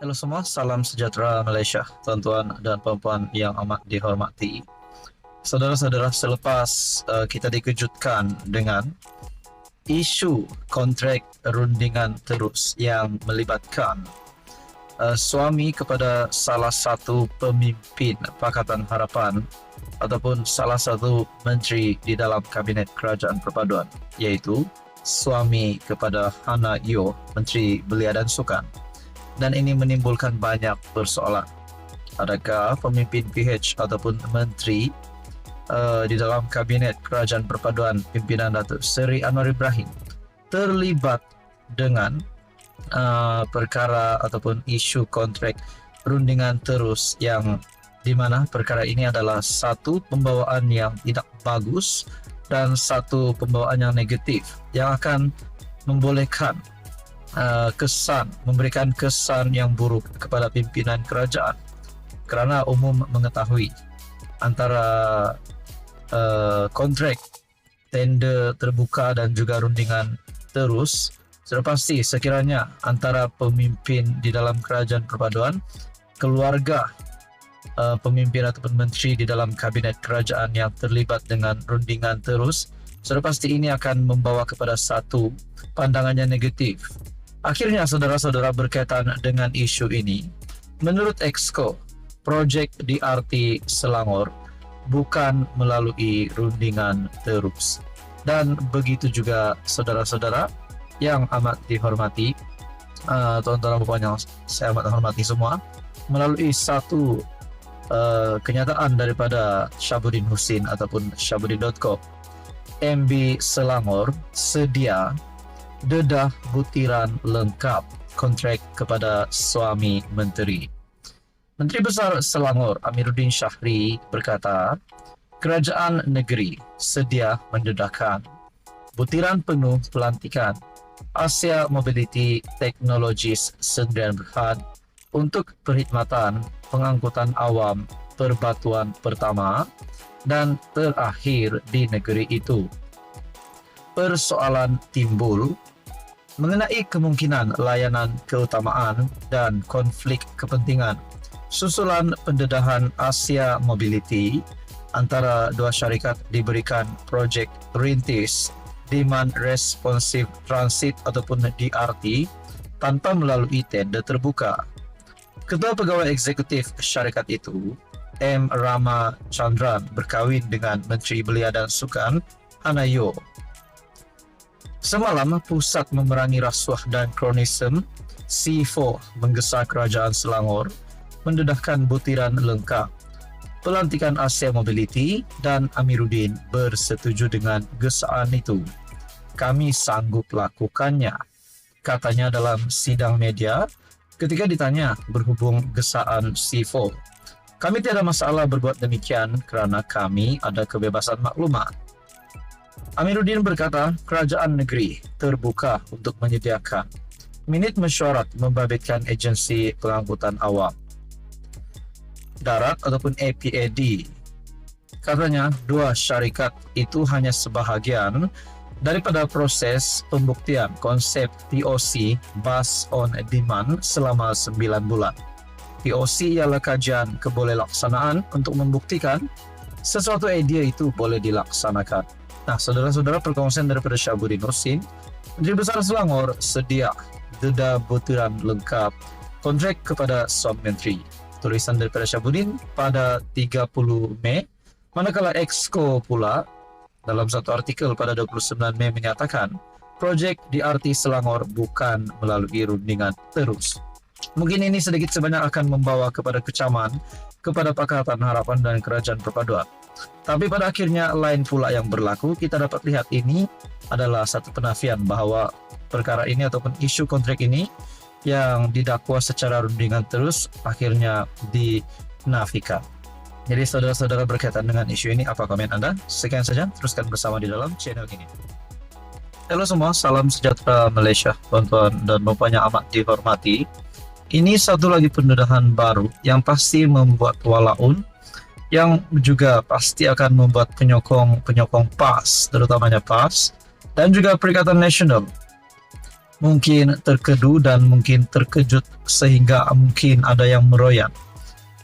Halo semua, salam sejahtera Malaysia, tuan-tuan dan puan-puan yang amat dihormati. Saudara-saudara, selepas kita dikejutkan dengan isu kontrak rundingan terus yang melibatkan suami kepada salah satu pemimpin Pakatan Harapan ataupun salah satu menteri di dalam Kabinet Kerajaan Perpaduan, iaitu suami kepada Hannah Yeoh, Menteri Belia dan Sukan. Dan ini menimbulkan banyak persoalan. Adakah pemimpin PH ataupun menteri di dalam Kabinet Kerajaan Perpaduan pimpinan Datuk Seri Anwar Ibrahim terlibat dengan perkara ataupun isu kontrak rundingan terus, yang di mana perkara ini adalah satu pembawaan yang tidak bagus dan satu pembawaan yang negatif yang akan membolehkan memberikan kesan yang buruk kepada pimpinan kerajaan, kerana umum mengetahui antara kontrak tender terbuka dan juga rundingan terus sudah pasti sekiranya antara pemimpin di dalam kerajaan perpaduan, keluarga pemimpin ataupun menteri di dalam kabinet kerajaan yang terlibat dengan rundingan terus, sudah pasti ini akan membawa kepada satu pandangan yang negatif. Akhirnya saudara-saudara, berkaitan dengan isu ini, menurut Exco, projek DRT Selangor bukan melalui rundingan terus. Dan begitu juga saudara-saudara yang amat dihormati, tuan-tuan dan puan yang saya amat hormati semua, melalui satu kenyataan daripada Syabuddin Husin ataupun Syabuddin.com, MB Selangor sedia dedah butiran lengkap kontrak kepada suami menteri. Menteri Besar Selangor Amiruddin Syahri berkata, kerajaan negeri sedia mendedahkan butiran penuh pelantikan Asia Mobility Technologies Sdn Bhd untuk perkhidmatan pengangkutan awam perbatuan pertama dan terakhir di negeri itu. Persoalan timbul mengenai kemungkinan layanan keutamaan dan konflik kepentingan susulan pendedahan Asia Mobility antara dua syarikat diberikan projek rintis Demand Responsive Transit ataupun DRT tanpa melalui tender terbuka. Ketua Pegawai Eksekutif syarikat itu, M. Rama Chandran, berkahwin dengan Menteri Belia dan Sukan Hannah Yeoh. Semalam, Pusat Memerangi Rasuah dan Kronisme C4 menggesa Kerajaan Selangor mendedahkan butiran lengkap pelantikan Asia Mobility dan Amiruddin bersetuju dengan gesaan itu. Kami sanggup lakukannya, katanya dalam sidang media ketika ditanya berhubung gesaan C4. Kami tiada masalah berbuat demikian kerana kami ada kebebasan maklumat. Amiruddin berkata, kerajaan negeri terbuka untuk menyediakan minit mesyuarat membabitkan agensi pengangkutan awam darat ataupun APAD. Katanya, dua syarikat itu hanya sebahagian daripada proses pembuktian konsep POC Bus on Demand selama 9 bulan. POC ialah kajian kebolehwalaksanaan untuk membuktikan sesuatu idea itu boleh dilaksanakan. Nah, saudara-saudara, perkongsian daripada Syabuddin Husin, Menteri Besar Selangor sedia dedah butiran lengkap kontrak kepada suami menteri. Tulisan daripada Syabuddin pada 30 Mei, manakala Exco pula dalam satu artikel pada 29 Mei menyatakan projek DRT Selangor bukan melalui rundingan terus. Mungkin ini sedikit sebanyak akan membawa kepada kecaman kepada Pakatan Harapan dan Kerajaan Perpaduan. Tapi pada akhirnya lain pula yang berlaku. Kita dapat lihat ini adalah satu penafian bahawa perkara ini ataupun isu kontrak ini yang didakwa secara rundingan terus akhirnya dinafikan. Jadi saudara-saudara, berkaitan dengan isu ini, apa komen Anda? Sekian saja, teruskan bersama di dalam channel ini. Halo semua, salam sejahtera Malaysia, tuan-tuan dan puan yang amat dihormati. Ini satu lagi pendedahan baru yang pasti membuat walaun, yang juga pasti akan membuat penyokong PAS, terutamanya PAS, dan juga Perikatan Nasional mungkin terkedu dan mungkin terkejut sehingga mungkin ada yang meroyan.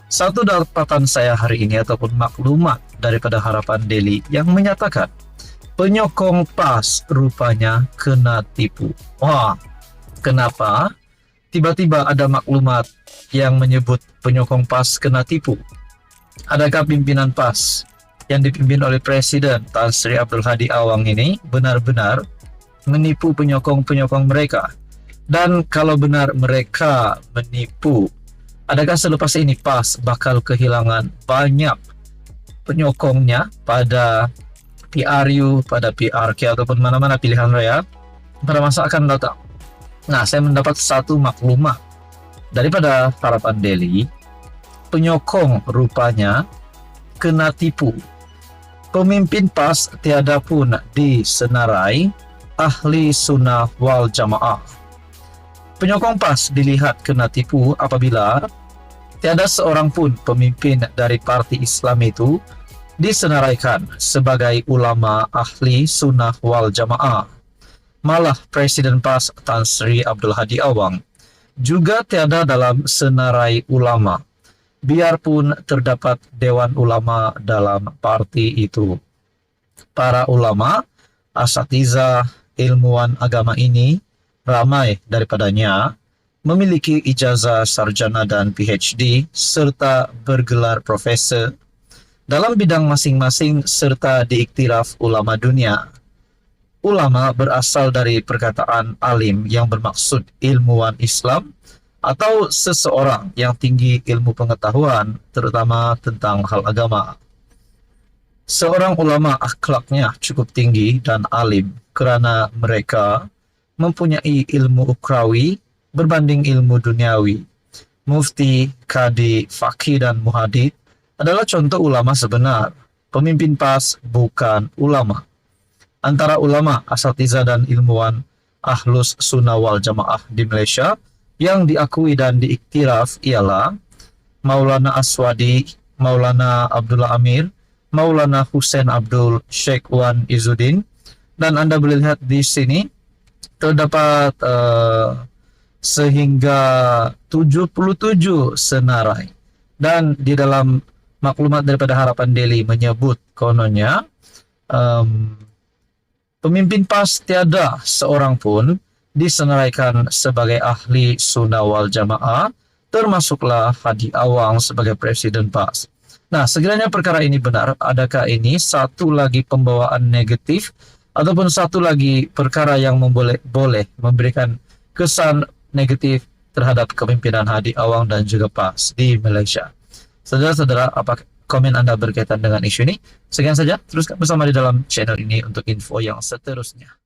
Satu dapatan saya hari ini ataupun maklumat daripada Harapan Daily yang menyatakan penyokong PAS rupanya kena tipu. Wah, kenapa? Tiba-tiba ada maklumat yang menyebut penyokong PAS kena tipu. Adakah pimpinan PAS yang dipimpin oleh Presiden Tan Sri Abdul Hadi Awang ini benar-benar menipu penyokong-penyokong mereka? Dan kalau benar mereka menipu, adakah selepas ini PAS bakal kehilangan banyak penyokongnya pada PRU, pada PRK ataupun mana-mana pilihan raya pada masa akan datang? Nah, saya mendapat satu maklumat daripada Harapan Daily. Penyokong rupanya kena tipu. Pemimpin PAS tiada pun disenarai ahli sunnah wal jamaah. Penyokong PAS dilihat kena tipu apabila tiada seorang pun pemimpin dari parti Islam itu disenaraikan sebagai ulama ahli sunnah wal jamaah. Malah Presiden PAS Tan Sri Abdul Hadi Awang juga tiada dalam senarai ulama, biarpun terdapat dewan ulama dalam parti itu. Para ulama, asatiza, ilmuwan agama ini, ramai daripadanya memiliki ijazah sarjana dan PhD serta bergelar profesor dalam bidang masing-masing serta diiktiraf ulama dunia. Ulama berasal dari perkataan alim yang bermaksud ilmuwan Islam atau seseorang yang tinggi ilmu pengetahuan terutama tentang hal agama. Seorang ulama akhlaknya cukup tinggi dan alim kerana mereka mempunyai ilmu ukrawi berbanding ilmu duniawi. Mufti, kadi, faqih dan muhadid adalah contoh ulama sebenar. Pemimpin PAS bukan ulama. Antara ulama, asatiza dan ilmuwan Ahlus Sunnah wal Jamaah di Malaysia yang diakui dan diiktiraf ialah Maulana Aswadi, Maulana Abdullah Amir, Maulana Hussein Abdul, Sheikh Wan Izzuddin, dan Anda boleh lihat di sini terdapat sehingga 77 senarai. Dan di dalam maklumat daripada Harapan Daily menyebut kononnya pemimpin PAS tiada seorang pun disenaraikan sebagai ahli sunnah wal jamaah, termasuklah Hadi Awang sebagai Presiden PAS. Nah, sekiranya perkara ini benar, adakah ini satu lagi pembawaan negatif ataupun satu lagi perkara yang boleh memberikan kesan negatif terhadap kepemimpinan Hadi Awang dan juga PAS di Malaysia? Saudara-saudara, apa komen Anda berkaitan dengan isu ini? Sekian saja, teruskan bersama di dalam channel ini untuk info yang seterusnya.